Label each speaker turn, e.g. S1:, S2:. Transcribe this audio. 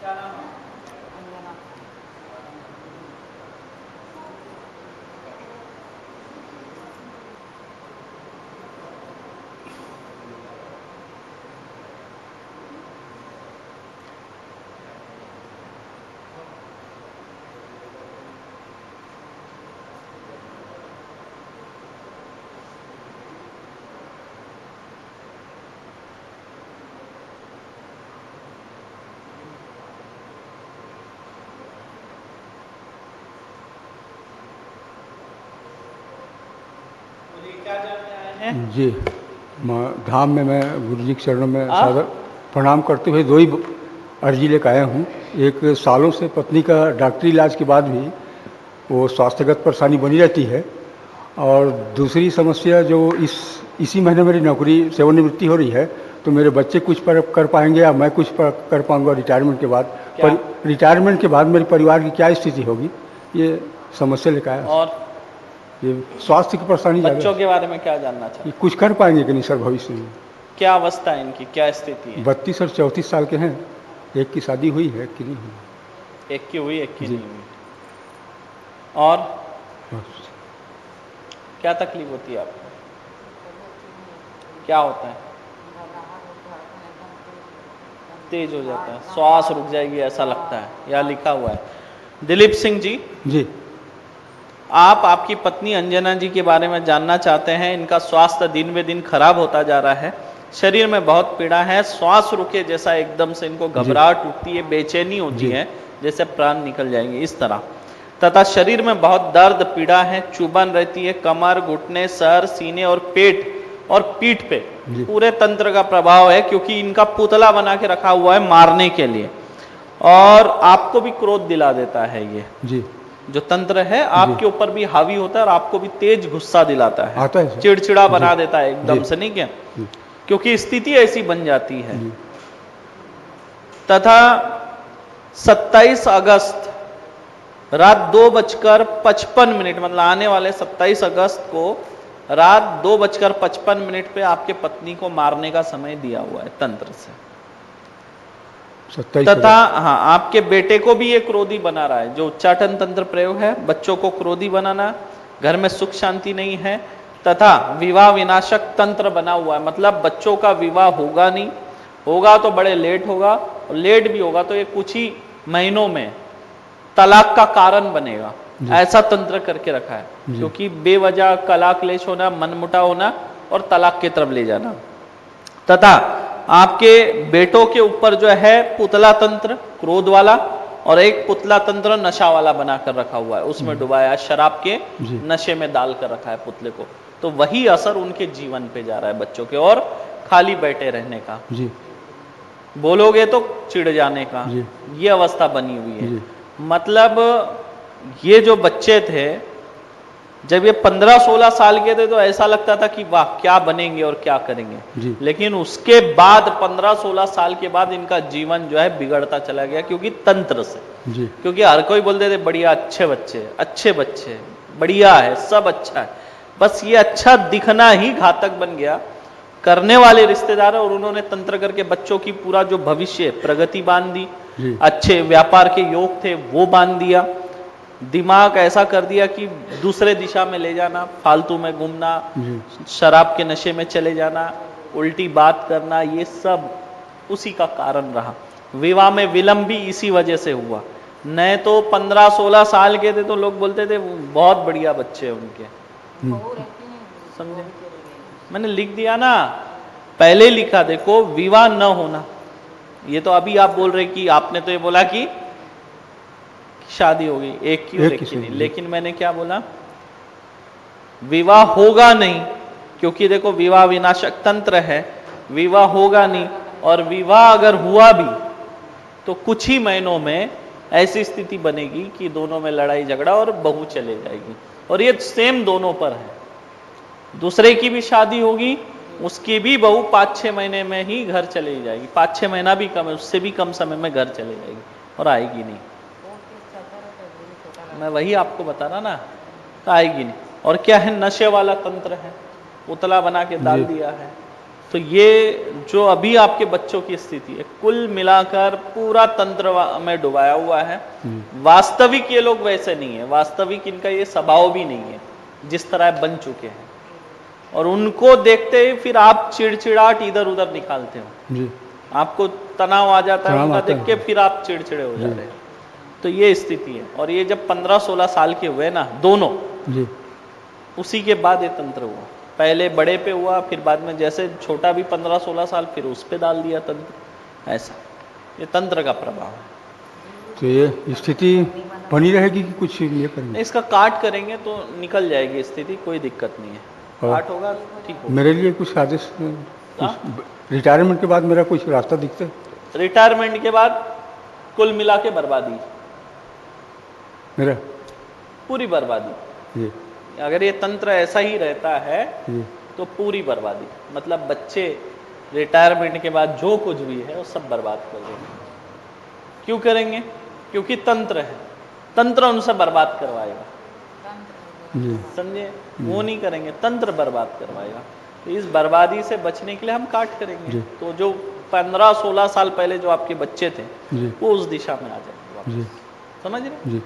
S1: क्या नाम है? क्या जानते आए हैं?
S2: जी, धाम में मैं गुरु जी के चरणों में सादर प्रणाम करते हुए दो ही अर्जी लेकर आया हूँ। एक, सालों से पत्नी का डॉक्टरी इलाज के बाद भी वो स्वास्थ्यगत परेशानी बनी रहती है, और दूसरी समस्या जो इसी महीने मेरी नौकरी सेवानिवृत्ति हो रही है, तो मेरे बच्चे कुछ कर पाएंगे या मैं कुछ कर पाऊंगा रिटायरमेंट के बाद? रिटायरमेंट के बाद मेरे परिवार की क्या स्थिति होगी, ये समस्या लेकर आया।
S1: और
S2: ये स्वास्थ्य की परेशानी,
S1: बच्चों के बारे में क्या जानना चाहते हैं?
S2: कुछ कर पाएंगे कि नहीं सर भविष्य में?
S1: क्या अवस्था है इनकी, क्या स्थिति है?
S2: 32 और 34 साल के हैं। एक की शादी हुई है, एक की नहीं हुई।
S1: एक की हुई, एक की नहीं हुई। और क्या तकलीफ होती है आपको? क्या होता है? तेज हो जाता है, श्वास रुक जाएगी ऐसा लगता है, या लिखा हुआ है। दिलीप सिंह जी,
S2: जी,
S1: आप आपकी पत्नी अंजना जी के बारे में जानना चाहते हैं। इनका स्वास्थ्य दिन ब दिन खराब होता जा रहा है, शरीर में बहुत पीड़ा है, श्वास रुके जैसा एकदम से इनको घबराहट उठती है, बेचैनी होती है जैसे प्राण निकल जाएंगे इस तरह, तथा शरीर में बहुत दर्द पीड़ा है, चुभन रहती है, कमर, घुटने, सर, सीने और पेट और पीठ पे पूरे तंत्र का प्रभाव है, क्योंकि इनका पुतला बना के रखा हुआ है मारने के लिए, और आपको भी क्रोध दिला देता है। ये
S2: जी,
S1: जो तंत्र है आपके ऊपर भी हावी होता है और आपको भी तेज गुस्सा दिलाता है,
S2: आता है,
S1: चिड़चिड़ा बना देता है एकदम से, नहीं क्या? क्योंकि स्थिति ऐसी बन जाती है। तथा 27 अगस्त रात 2:55 मतलब आने वाले 27 अगस्त को रात 2:55 पे आपके पत्नी को मारने का समय दिया हुआ है तंत्र से। तथा हाँ, आपके बेटे को भी ये क्रोधी बना रहा है। जो उच्चाटन तंत्र प्रयोग है, बच्चों को क्रोधी बनाना, घर में सुख शांति नहीं है, तथा विवाह विनाशक तंत्र बना हुआ है, मतलब बच्चों का विवाह होगा नहीं, होगा तो बड़े लेट होगा, और लेट भी होगा तो ये कुछ ही महीनों में तलाक का कारण बनेगा, ऐसा तंत्र करके रखा है। क्योंकि बेवजह कला क्लेश होना, मनमुटा होना और तलाक की तरफ ले जाना। तथा आपके बेटों के ऊपर जो है पुतला तंत्र क्रोध वाला, और एक पुतला तंत्र नशा वाला बनाकर रखा हुआ है, उसमें डुबाया, शराब के नशे में डाल कर रखा है पुतले को। तो वही असर उनके जीवन पे जा रहा है बच्चों के, और खाली बैठे रहने का, बोलोगे तो चिढ़ जाने का, ये अवस्था बनी हुई है। मतलब ये जो बच्चे थे, जब ये 15-16 साल के थे तो ऐसा लगता था कि वाह क्या बनेंगे और क्या करेंगे, लेकिन उसके बाद 15-16 साल के बाद इनका जीवन जो है बिगड़ता चला गया, क्योंकि तंत्र से। क्योंकि हर कोई बोलते थे बढ़िया, अच्छे बच्चे, बढ़िया है, सब अच्छा है, बस ये अच्छा दिखना ही घातक बन गया करने वाले रिश्तेदार, और उन्होंने तंत्र करके बच्चों की पूरा जो भविष्य प्रगति बांध दी, अच्छे व्यापार के योग थे वो बांध दिया, दिमाग ऐसा कर दिया कि दूसरे दिशा में ले जाना, फालतू में घूमना, शराब के नशे में चले जाना, उल्टी बात करना, ये सब उसी का कारण रहा। विवाह में विलंब भी इसी वजह से हुआ। नहीं तो 15-16 साल के थे तो लोग बोलते थे बहुत बढ़िया बच्चे उनके, समझे? मैंने लिख दिया ना, पहले लिखा, देखो विवाह न होना। ये तो अभी आप बोल रहे कि आपने तो ये बोला कि शादी हो गई, एक की और एक की नहीं, लेकिन मैंने क्या बोला? विवाह होगा नहीं, क्योंकि देखो विवाह विनाशक तंत्र है, विवाह होगा नहीं, और विवाह अगर हुआ भी तो कुछ ही महीनों में ऐसी स्थिति बनेगी कि दोनों में लड़ाई झगड़ा और बहू चले जाएगी, और ये सेम दोनों पर है। दूसरे की भी शादी होगी, उसकी भी बहू 5-6 महीने में ही घर चली जाएगी, 5-6 महीना भी कम है, उससे भी कम समय में घर चले जाएगी और आएगी नहीं। मैं वही आपको बता रहा ना, तो आएगी नहीं। और क्या है, नशे वाला तंत्र है, पुतला बना के डाल दिया है। तो ये जो अभी आपके बच्चों की स्थिति है, कुल मिलाकर पूरा तंत्र में डुबाया हुआ है। वास्तविक ये लोग वैसे नहीं है, वास्तविक इनका ये स्वभाव भी नहीं है जिस तरह बन चुके हैं। और उनको देखते ही फिर आप चिड़चिड़ाहट इधर उधर निकालते हो
S2: जी।
S1: आपको तनाव आ जाता है उनका देख के,
S2: है।
S1: फिर आप चिड़चिड़े हो जा रहे हैं। तो ये स्थिति है। और ये जब 15-16 साल के हुए ना दोनों,
S2: जी।
S1: उसी के बाद ये तंत्र हुआ। पहले बड़े पे हुआ, फिर बाद में जैसे छोटा भी 15-16 साल, फिर उस पे डाल दिया तंत्र। ऐसा ये तंत्र का प्रभाव है।
S2: तो ये स्थिति बनी रहेगी कि कुछ ये करेंगे?
S1: इसका काट करेंगे तो निकल जाएगी स्थिति, कोई दिक्कत नहीं है। काट होगा ठीक होगा।
S2: मेरे लिए कुछ आदेश, रिटायरमेंट के बाद मेरा कुछ रास्ता दिखता है?
S1: रिटायरमेंट के बाद कुल मिला के बर्बादी,
S2: मेरा
S1: पूरी बर्बादी।
S2: जी।
S1: अगर ये तंत्र ऐसा ही रहता है
S2: जी।
S1: तो पूरी बर्बादी, मतलब बच्चे रिटायरमेंट के बाद जो कुछ भी है वो सब बर्बाद कर देंगे। क्यों करेंगे? क्योंकि तंत्र है, तंत्र उनसे बर्बाद करवाएगा।
S2: जी।
S1: समझे? वो नहीं करेंगे, तंत्र बर्बाद करवाएगा। तो इस बर्बादी से बचने के लिए हम काट करेंगे।
S2: जी।
S1: तो जो 15-16 साल पहले जो आपके बच्चे थे
S2: जी।
S1: वो उस दिशा में आ जाएंगे।
S2: जी।
S1: समझ रहे?
S2: जी।